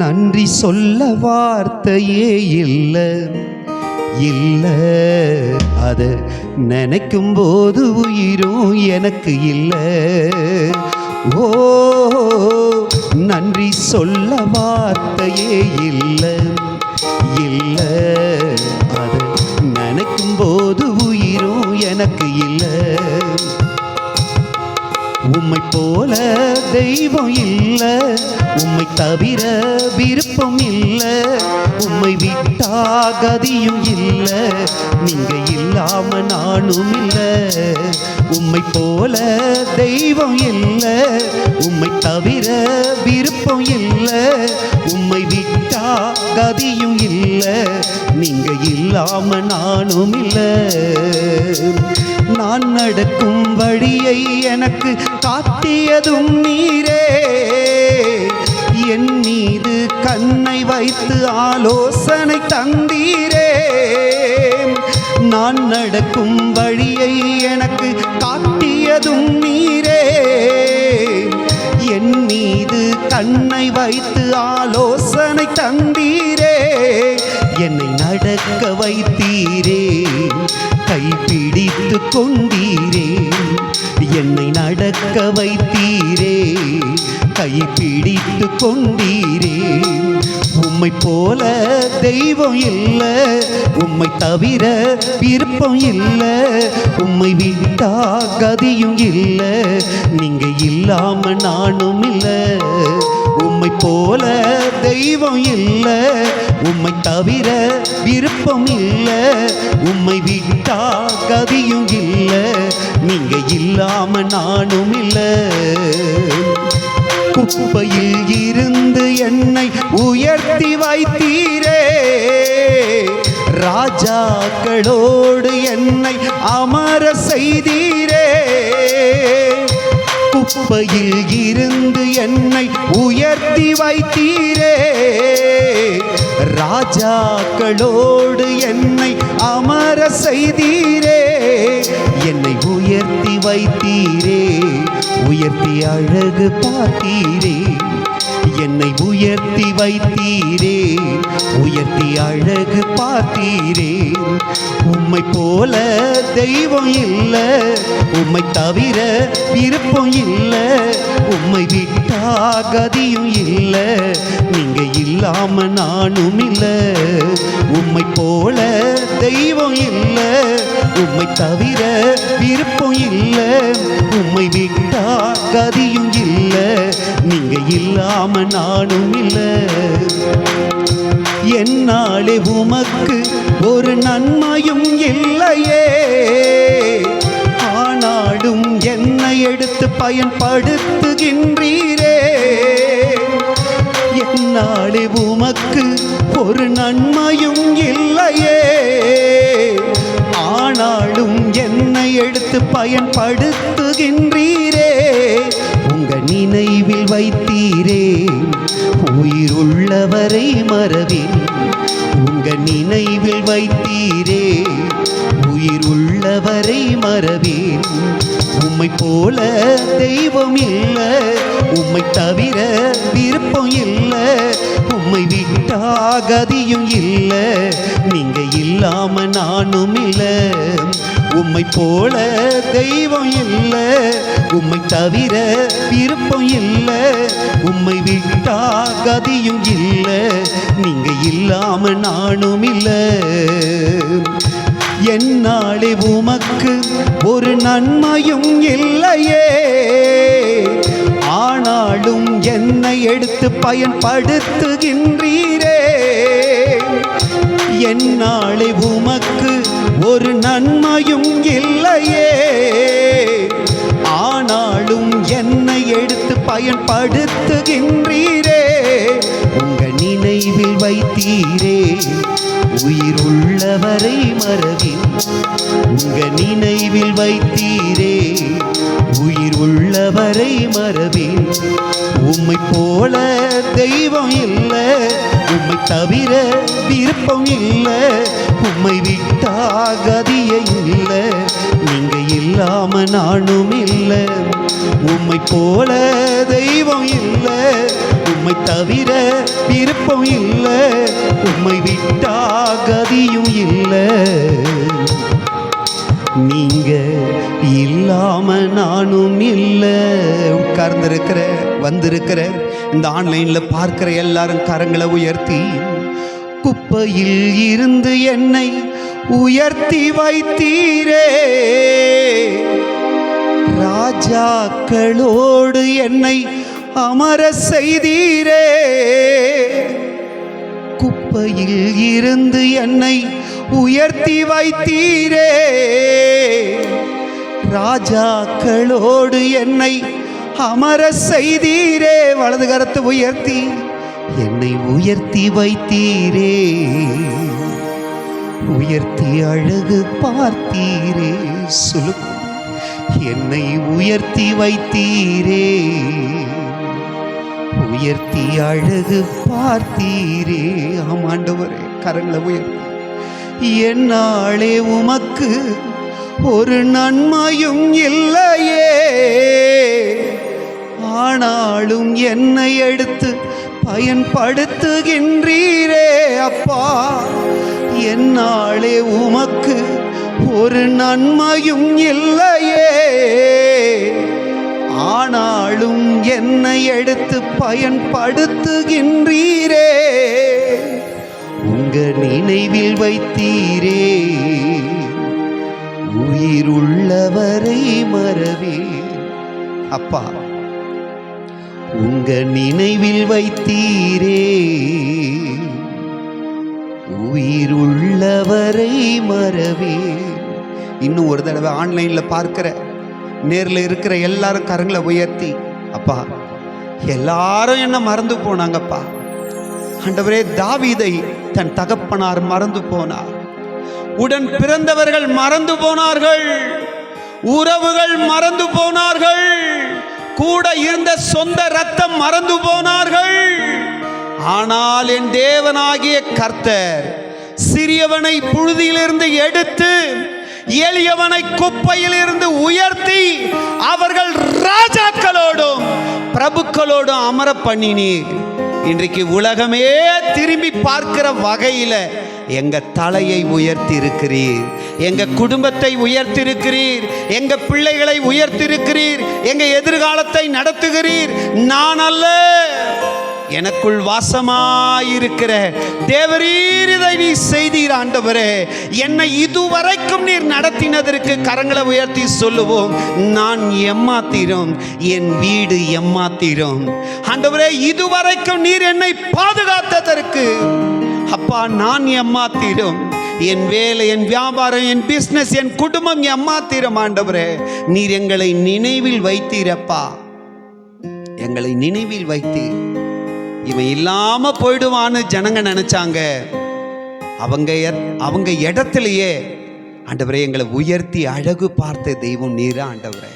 நன்றி சொல்ல வார்த்தையே இல்லை இல்லை, அதை நினைக்கும் போது உயிரும் எனக்கு இல்லை. ஓ, நன்றி சொல்ல வார்த்தையே இல்லை இல்லை, அதை நினைக்கும் போது உயிரும் எனக்கு இல்லை. உம்மை போல தெய்வம் இல்லை, உம்மை தவிர விருப்பம் இல்லை, உம்மை விட்டா கதியும் இல்லை, நீங்க இல்லாம நானும் இல்லை. உம்மை போல தெய்வம் இல்லை, உம்மை தவிர விருப்பம் இல்லை, உம்மை விட்டா கதியும் இல்லை, நீங்க இல்லாம நானும் இல்லை. நான் நடக்கும் வழியை எனக்கு காட்டியதும் நீரே, என் மீது கண்ணை வைத்து ஆலோசனை தந்தீரே. நான் நடக்கும் வழியை எனக்கு காட்டியதும் நீரே, என் மீது கண்ணை வைத்து ஆலோசனை தந்தீரே. என்னை நடக்க வைத்தீரே, கைப்பிடித்து கொண்டீரே. என்னை நடக்க வைத்தீரே, கைப்பிடித்து கொண்டீரே. உம்மை போல தெய்வம் இல்லை, உம்மை தவிர விருப்பம் இல்லை, உம்மை விட்டா கதியும் இல்லை, நீங்க இல்லாம நானும் இல்லை. உம்மை போல தெய்வம் இல்லை, உம்மை தவிர விருப்பம் இல்லை, உம்மை விட்டா கதியும் இல்லை, நீங்க இல்லாம நானும் இல்லை. குப்பையில் இருந்து என்னை உயர்த்தி வைத்தீரே, ராஜாக்களோடு என்னை அமர செய்தீரே. குப்பையில் இருந்து என்னை உயர்த்தி வைத்தீரே, ராஜாக்களோடு என்னை அமர செய்தீரே. என்னை உயர்த்தி வைத்தீரே, உயர்த்தி அழகு பார்த்தீரே. என்னை உயர்த்தி வைத்தீரே, உயர்த்தி அழகு பார்த்தீரே. உம்மை போல தெய்வம் இல்லை, உம்மை தவிர விருப்பம் இல்லை, உம்மை விட்டா கதியும் இல்லை, நீங்க இல்லாம நானும் இல்லை. உம்மை போல தெய்வம் இல்லை, உம்மை தவிர விருப்பம் இல்லை, உம்மை விட்டா கதியும் இல்லை, நீங்க இல்லாம நானும் இல்லை. என்னாலே உமக்கு ஒரு நன்மையும் இல்லையே, ஆனாலும் என்னை எடுத்து பயன்படுத்துகின்றீரே. என்னாலே உமக்கு ஒரு நன்மையும் இல்லையே, ஆனாலும் என்னை எடுத்து பயன்படுத்துகின்றீரே. உங்க நினைவில் வைத்தீரே, உயிர் உள்ளவரை மறவேன். உங்க நினைவில் வைத்தீரே, உயிர் உள்ளவரை மறவேன். உம்மை போல தெய்வம் இல்லை, உம்மை தவிர விருப்பம் இல்லை, உம்மை விட்டா கதியும் இல்லை, நீங்க இல்லாம நானும் இல்லை. உம்மை போல தெய்வம் இல்லை, உம்மை தவிர விருப்பம் இல்லை, உம்மை விட்டா கதியும் இல்லை, நீங்க இல்லாம நானும் இல்லை. என்னாலே உமக்கு ஒரு நன்மையும் இல்லையே, ஆனாலும் என்னை எடுத்து பயன்படுத்துகின்றீரே. என்னாலே உமக்கு ஒரு நன்மையும் இல்லையே, ஆனாலும் என்னை எடுத்து பயன்படுத்துகின்றீரே. உங்க நினைவில் வைத்தீரே, உயிர் உள்ளவரை மறவேன். உங்க நினைவில் வைத்தீரே, உயிர் உள்ளவரை மறவேன். உம்மை போல தெய்வம் இல்லை, உம்மை தவிர விருப்பம் இல்லை, உம்மை விட்டா கதியே இல்லை, நீங்க இல்லாம நானும் இல்லை. உம்மை போல தெய்வம் இல்லை, உம்மை தவிர விருப்பம் இல்லை, உம்மை விட்டா கதியும் இல்லை. நீங்க இல்லாம நானும் இல்லை. உட்கார்ந்திருக்கிற வந்திருக்கிற இந்த ஆன்லைன்ல பார்க்கிற எல்லாரும் கரங்களை உயர்த்தி, குப்பையில் இருந்து என்னை உயர்த்தி வைத்தீரே, ராஜாக்களோடு என்னை அமர செய்தீரே. குப்பையில் இருந்து என்னை உயர்த்தி வைத்தீரே, ராஜாக்களோடு என்னை அமர செய்தீரே. வலது கரத்தை உயர்த்தி என்னை உயர்த்தி வைத்தீரே, உயர்த்தி அழகு பார்த்தீரே. சொல்லு, என்னை உயர்த்தி வைத்தீரே, உயர்த்தி அழகு பார்த்தீரே. ஆமாண்டவரே, கரங்களை உயர்த்தி, என்னாலே உமக்கு ஒரு நன்மையும் இல்லையே, ஆனாலும் என்னை எடுத்து பயன்படுத்துகின்றீரே. அப்பா, என்னாலே உமக்கு ஒரு நன்மையும் இல்லையே, ஆனாலும் என்னை எடுத்து பயன்படுத்துகின்றீரே. உங்க நினைவில் வைத்தீரே, உயிருள்ளவரை மறவே. அப்பா, உங்க நினைவில் வைத்தீரே, உயிருள்ளவரை மறவே. இன்னும் ஒரு தடவை ஆன்லைன்ல பார்க்கிற நேர்ல இருக்கிற எல்லாரும் கரங்களை உயர்த்தி, அப்பா, எல்லாரும் என்ன மறந்து போனாங்கப்பா. ஆண்டவரே, தாவீதை தன் தகப்பனார் மறந்து போனார், உடன் பிறந்தவர்கள் மறந்து போனார்கள், உறவுகள் மறந்து போனார்கள், கூட இருந்த சொந்த ரத்தம் மறந்து போனார்கள். ஆனால் என் தேவனாகிய கர்த்தர் சிறியவனை புழுதியிலிருந்து எடுத்து எளியவனை குப்பையிலிருந்து உயர்த்தி அவர்கள் ராஜாக்களோடும் பிரபுக்களோடும் அமர பண்ணினீர். இன்றைக்கு உலகமே திரும்பி பார்க்கிற வகையில எங்க தலையை உயர்த்தி இருக்கிறீர், எங்க குடும்பத்தை உயர்த்தி இருக்கிறீர், எங்க பிள்ளைகளை உயர்த்தி இருக்கிறீர், எங்க எதிர்காலத்தை நடத்துகிறீர். நான் அல்ல, எனக்குள் வாசமாயிருக்கிற தேவரீர் இதை நீ செய்தீர். ஆண்டவரே, என்னை இதுவரைக்கும் நீர் நடத்தினதற்கு கரங்களை உயர்த்தி சொல்லுவோம், நான் எம்மாத்திரம், என் வீடு எம்மாத்திரம். ஆண்டவரே, இதுவரைக்கும் நீர் என்னை பாதுகாத்ததற்கு அப்பா நான் எம்மாத்திரம். என் வேலை, என் வியாபாரம், என் பிஸ்னஸ், என் குடும்பம் எம்மாத்திரம். ஆண்டவரே, நீர் எங்களை நினைவில் வைத்தீரப்பா, எங்களை நினைவில் வைத்தீர். இவன் இல்லாம போயிடுவான்னு ஜனங்க நினைச்சாங்க. அவங்க இடத்திலேயே ஆண்டவரே எங்களை உயர்த்தி அழகு பார்த்த தெய்வம் நீரா. ஆண்டவரே,